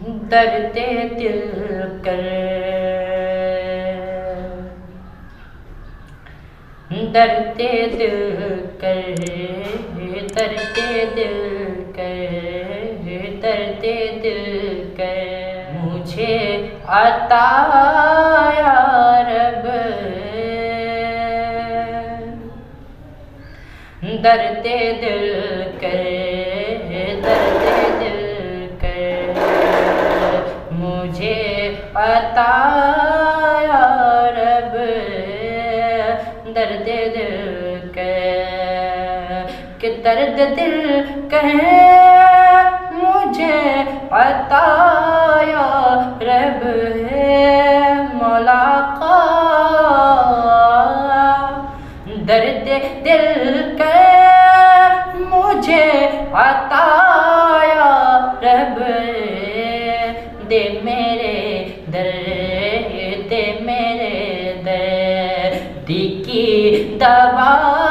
درد دل کر، درد دل کر، درد دل کر، درد دل کر مجھے عطا یا رب، درد دل کر، درد دل کر مجھے عطا یا رب، درد دل کہ درد دل کہے مجھے عطا یا رب ہے مولا کا، درد دل کہے مجھے عطا یا رب دے میرے در، دے میرے درد کی دوا